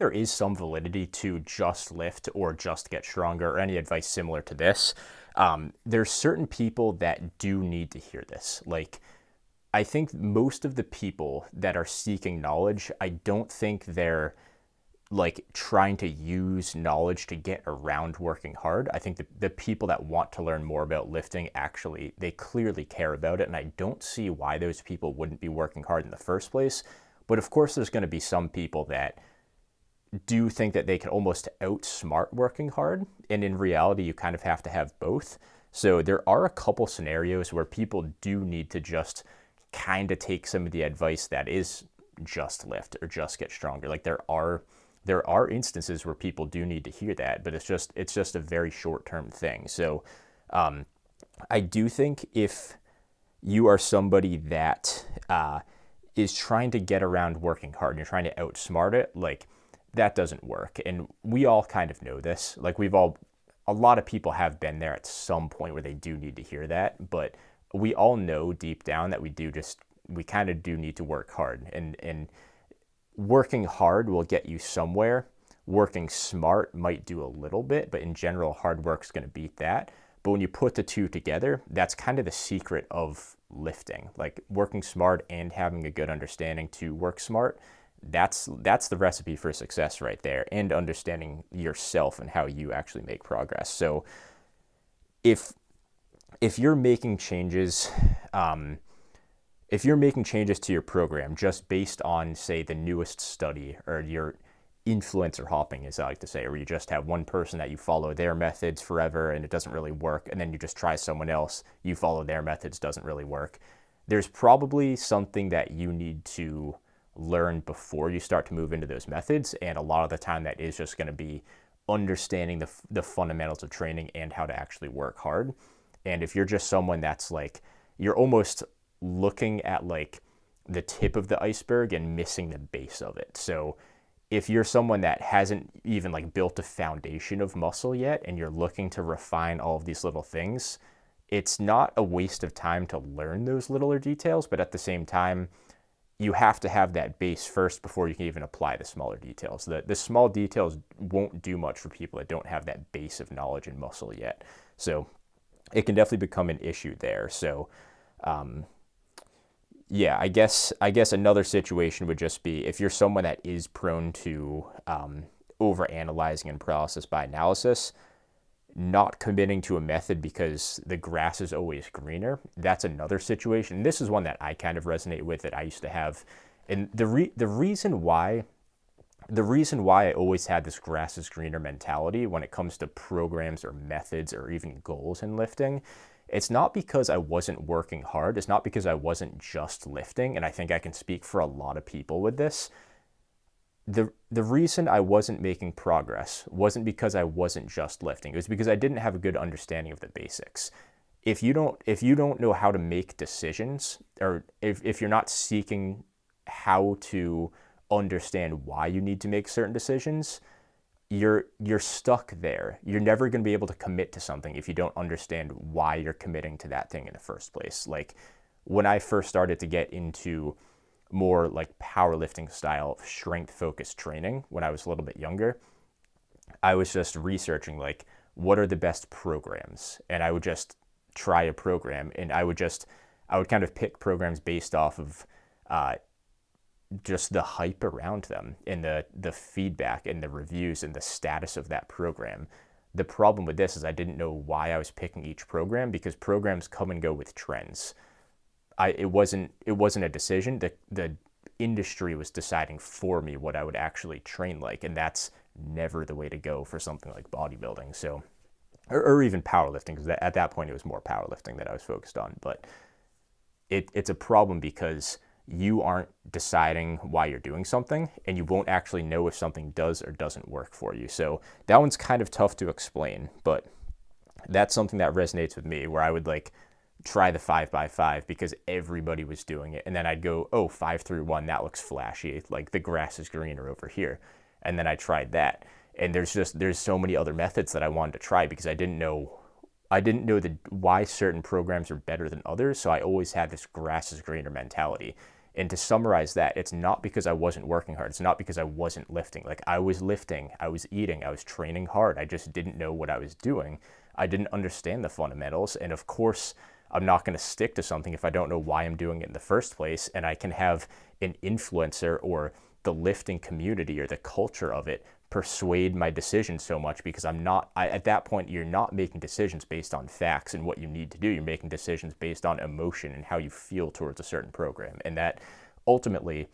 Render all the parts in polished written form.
there is some validity to just lift or just get stronger or any advice similar to this. There's certain people that do need to hear this. Like, I think most of the people that are seeking knowledge, I don't think they're like trying to use knowledge to get around working hard. I think the people that want to learn more about lifting actually, they clearly care about it. And I don't see why those people wouldn't be working hard in the first place. But of course, there's going to be some people that do think that they can almost outsmart working hard. And in reality, you kind of have to have both. So there are a couple scenarios where people do need to just kind of take some of the advice that is just lift or just get stronger. Like there are instances where people do need to hear that, but it's just a very short-term thing. So I do think if you are somebody that is trying to get around working hard and you're trying to outsmart it, like that doesn't work. And we all kind of know this. Like a lot of people have been there at some point where they do need to hear that, but we all know deep down that we kind of do need to work hard, and working hard will get you somewhere. Working smart might do a little bit, but in general, hard work's going to beat that. But when you put the two together, that's kind of the secret of lifting. Like working smart and having a good understanding to work smart, that's the recipe for success right there, and understanding yourself and how you actually make progress. So if you're making changes, if you're making changes to your program just based on, say, the newest study, or your influencer hopping, as I like to say, where you just have one person that you follow their methods forever and it doesn't really work, and then you just try someone else, you follow their methods, doesn't really work, there's probably something that you need to learn before you start to move into those methods. And a lot of the time that is just going to be understanding the fundamentals of training and how to actually work hard. And if you're just someone that's like, you're almost looking at like the tip of the iceberg and missing the base of it. So if you're someone that hasn't even like built a foundation of muscle yet and you're looking to refine all of these little things, it's not a waste of time to learn those littler details, but at the same time, you have to have that base first before you can even apply the smaller details. The small details won't do much for people that don't have that base of knowledge and muscle yet. So it can definitely become an issue there. So yeah, I guess another situation would just be if you're someone that is prone to overanalyzing and paralysis by analysis, not committing to a method because the grass is always greener. That's another situation. This is one that I kind of resonate with, that I used to have. And the reason why I always had this grass is greener mentality when it comes to programs or methods or even goals in lifting, it's not because I wasn't working hard. It's not because I wasn't just lifting. And I think I can speak for a lot of people with this. The reason I wasn't making progress wasn't because I wasn't just lifting. It was because I didn't have a good understanding of the basics. If you don't know how to make decisions, or if you're not seeking how to understand why you need to make certain decisions, you're stuck there. You're never going to be able to commit to something if you don't understand why you're committing to that thing in the first place. Like when I first started to get into more like powerlifting style strength focused training when I was a little bit younger, I was just researching like what are the best programs, and I would just try a program, and I would kind of pick programs based off of just the hype around them and the feedback and the reviews and the status of that program. The problem with this is I didn't know why I was picking each program, because programs come and go with trends. It wasn't a decision. The industry was deciding for me what I would actually train like, and that's never the way to go for something like bodybuilding. So, or even powerlifting, because at that point it was more powerlifting that I was focused on. But it's a problem because you aren't deciding why you're doing something, and you won't actually know if something does or doesn't work for you. So that one's kind of tough to explain, but that's something that resonates with me, where I would like try the 5x5 because everybody was doing it. And then I'd go, 5-through-1, that looks flashy. Like the grass is greener over here. And then I tried that. And there's so many other methods that I wanted to try because I didn't know why certain programs are better than others. So I always had this grass is greener mentality. And to summarize that, it's not because I wasn't working hard. It's not because I wasn't lifting. Like, I was lifting, I was eating, I was training hard. I just didn't know what I was doing. I didn't understand the fundamentals. And of course, I'm not going to stick to something if I don't know why I'm doing it in the first place. And I can have an influencer or the lifting community or the culture of it persuade my decision so much, because at that point, you're not making decisions based on facts and what you need to do. You're making decisions based on emotion and how you feel towards a certain program. And that ultimately,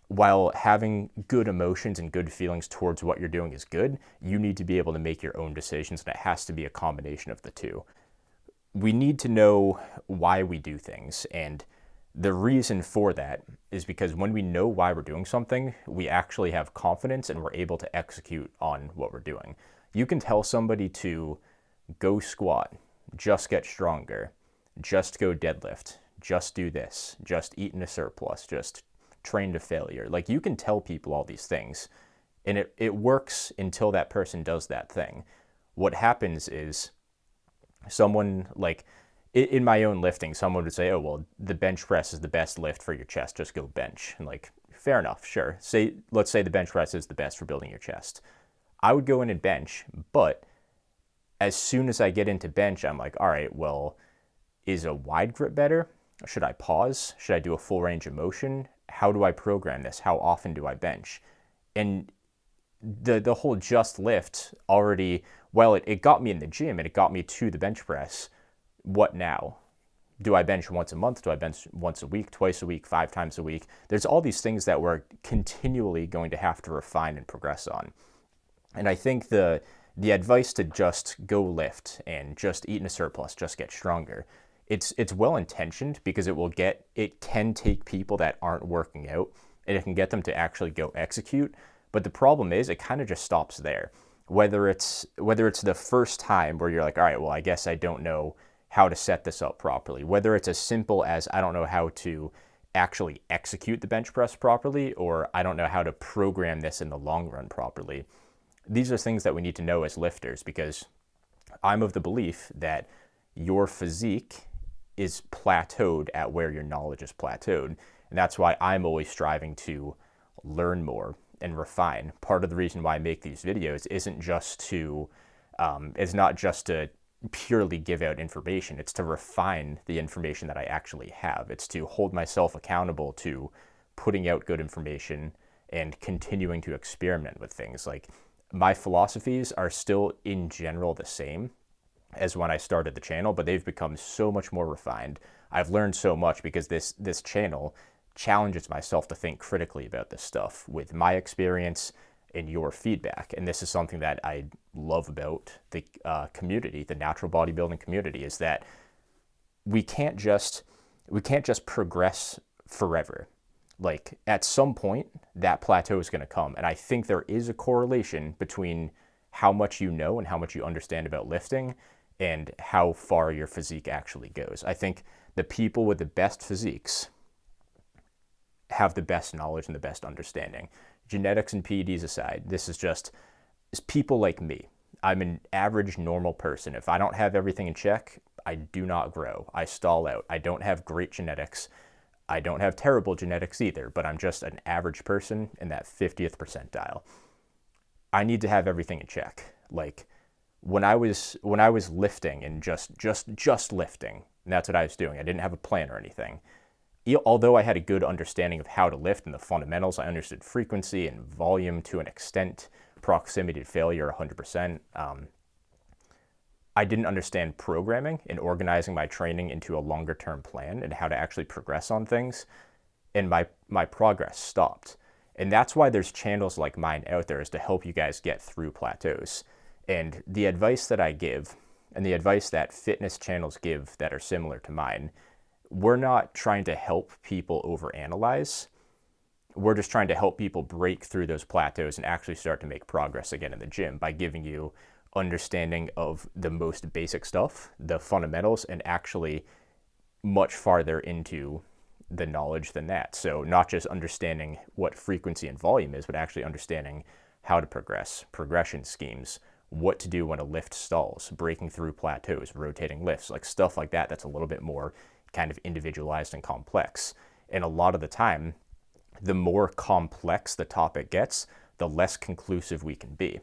while having good emotions and good feelings towards what you're doing is good, you need to be able to make your own decisions, and it has to be a combination of the two. We need to know why we do things, and the reason for that is because when we know why we're doing something, we actually have confidence and we're able to execute on what we're doing. You can tell somebody to go squat, just get stronger, just go deadlift, just do this, just eat in a surplus, just train to failure. Like, you can tell people all these things, and it works until that person does that thing. What happens is someone, like, in my own lifting, someone would say, oh, well, the bench press is the best lift for your chest, just go bench. And like, fair enough, sure. Let's say the bench press is the best for building your chest. I would go in and bench, but as soon as I get into bench, I'm like, all right, well, is a wide grip better? Should I pause? Should I do a full range of motion? How do I program this? How often do I bench? And the whole just lift already, well, it got me in the gym and it got me to the bench press. What now? Do I bench once a month? Do I bench once a week, twice a week, 5 times a week? There's all these things that we're continually going to have to refine and progress on. And I think the advice to just go lift and just eat in a surplus, just get stronger, it's well intentioned, because it can take people that aren't working out and it can get them to actually go execute. But the problem is, it kind of just stops there. Whether it's the first time where you're like, all right, well, I guess I don't know how to set this up properly. Whether it's as simple as I don't know how to actually execute the bench press properly, or I don't know how to program this in the long run properly. These are things that we need to know as lifters, because I'm of the belief that your physique is plateaued at where your knowledge is plateaued. And that's why I'm always striving to learn more and refine. Part of the reason why I make these videos isn't just to, it's not just to purely give out information. It's to refine the information that I actually have. It's to hold myself accountable to putting out good information and continuing to experiment with things. Like, my philosophies are still in general the same as when I started the channel, but they've become so much more refined. I've learned so much because this channel challenges myself to think critically about this stuff with my experience and your feedback. And this is something that I love about the community, the natural bodybuilding community, is that we can't just progress forever. Like, at some point, that plateau is going to come. And I think there is a correlation between how much you know and how much you understand about lifting and how far your physique actually goes. I think the people with the best physiques have the best knowledge and the best understanding. Genetics and PEDs aside, this is people like me. I'm an average, normal person. If I don't have everything in check, I do not grow. I stall out. I don't have great genetics. I don't have terrible genetics either, but I'm just an average person in that 50th percentile. I need to have everything in check. Like, when I was lifting and just lifting, and that's what I was doing. I didn't have a plan or anything. Although I had a good understanding of how to lift and the fundamentals, I understood frequency and volume to an extent, proximity to failure 100%. I didn't understand programming and organizing my training into a longer term plan and how to actually progress on things. And my progress stopped. And that's why there's channels like mine out there, is to help you guys get through plateaus. And the advice that I give and the advice that fitness channels give that are similar to mine, we're not trying to help people overanalyze. We're just trying to help people break through those plateaus and actually start to make progress again in the gym by giving you understanding of the most basic stuff, the fundamentals, and actually much farther into the knowledge than that. So not just understanding what frequency and volume is, but actually understanding how to progress, progression schemes, what to do when a lift stalls, breaking through plateaus, rotating lifts, like stuff like that. That's a little bit more kind of individualized and complex. And a lot of the time, the more complex the topic gets, the less conclusive we can be.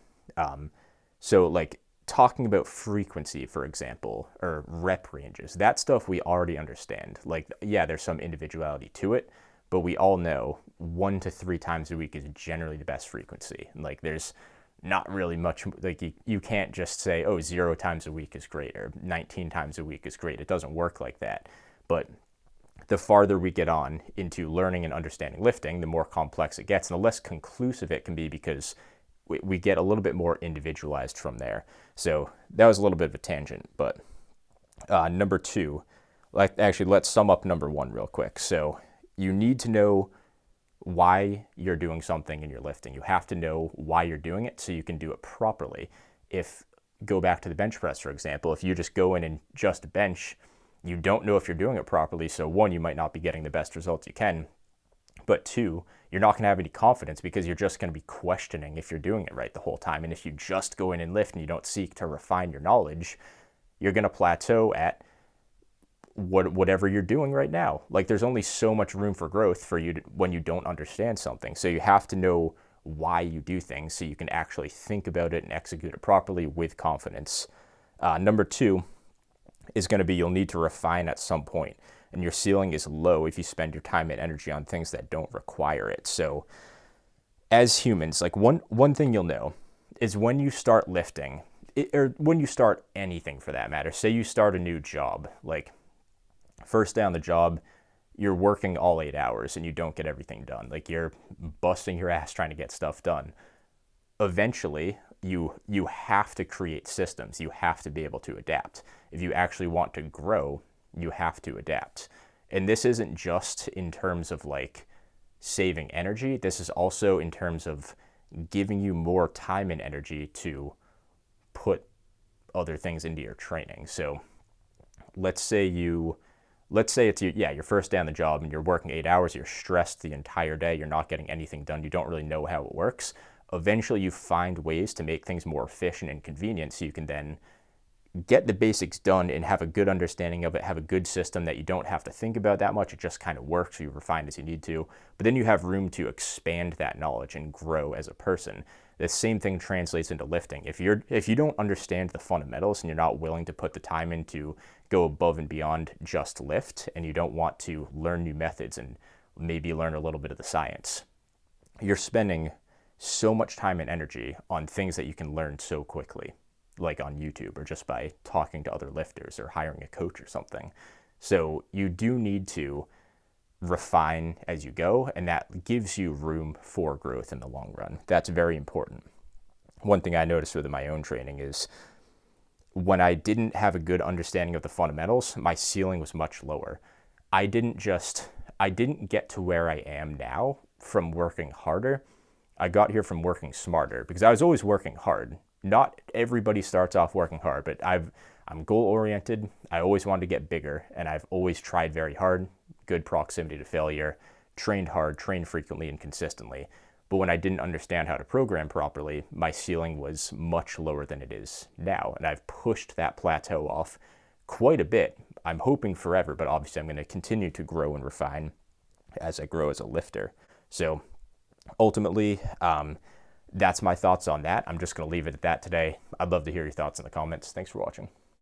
So like talking about frequency, for example, or rep ranges, that stuff we already understand. Like, yeah, there's some individuality to it, but we all know 1 to 3 times a week is generally the best frequency. Like there's not really much, like you can't just say, oh, 0 times a week is great or 19 times a week is great. It doesn't work like that. But the farther we get on into learning and understanding lifting, the more complex it gets and the less conclusive it can be, because we get a little bit more individualized from there. So that was a little bit of a tangent, but number 2, let's sum up number 1 real quick. So you need to know why you're doing something in your lifting. You have to know why you're doing it so you can do it properly. Go back to the bench press, for example, if you just go in and just bench, you don't know if you're doing it properly. So 1, you might not be getting the best results you can, but 2, you're not going to have any confidence because you're just going to be questioning if you're doing it right the whole time. And if you just go in and lift and you don't seek to refine your knowledge, you're going to plateau at whatever you're doing right now. Like there's only so much room for growth for you when you don't understand something. So you have to know why you do things so you can actually think about it and execute it properly with confidence. Number 2 is going to be, you'll need to refine at some point, and your ceiling is low if you spend your time and energy on things that don't require it. So as humans, like one thing you'll know is when you start lifting, or when you start anything for that matter, say you start a new job, like first day on the job, you're working all 8 hours and you don't get everything done. Like you're busting your ass trying to get stuff done. Eventually, you have to create systems. You have to be able to adapt. If you actually want to grow, you have to adapt. And this isn't just in terms of like saving energy. This is also in terms of giving you more time and energy to put other things into your training. So let's say it's your first day on the job and you're working 8 hours, you're stressed the entire day, you're not getting anything done, you don't really know how it works. Eventually you find ways to make things more efficient and convenient so you can then get the basics done and have a good understanding of it, have a good system that you don't have to think about that much. It just kind of works. You refine as you need to, but then you have room to expand that knowledge and grow as a person. The same thing translates into lifting. If you don't understand the fundamentals and you're not willing to put the time in to go above and beyond just lift, and you don't want to learn new methods and maybe learn a little bit of the science, you're spending so much time and energy on things that you can learn so quickly, like on YouTube or just by talking to other lifters or hiring a coach or something. So you do need to refine as you go, and that gives you room for growth in the long run. That's very important. One thing I noticed with my own training is when I didn't have a good understanding of the fundamentals, my ceiling was much lower. I didn't get to where I am now from working harder. I got here from working smarter, because I was always working hard. Not everybody starts off working hard, but I'm goal oriented. I always wanted to get bigger, and I've always tried very hard, good proximity to failure, trained hard, trained frequently and consistently. But when I didn't understand how to program properly, my ceiling was much lower than it is now. And I've pushed that plateau off quite a bit. I'm hoping forever, but obviously I'm going to continue to grow and refine as I grow as a lifter. So ultimately, that's my thoughts on that. I'm just going to leave it at that today. I'd love to hear your thoughts in the comments. Thanks for watching.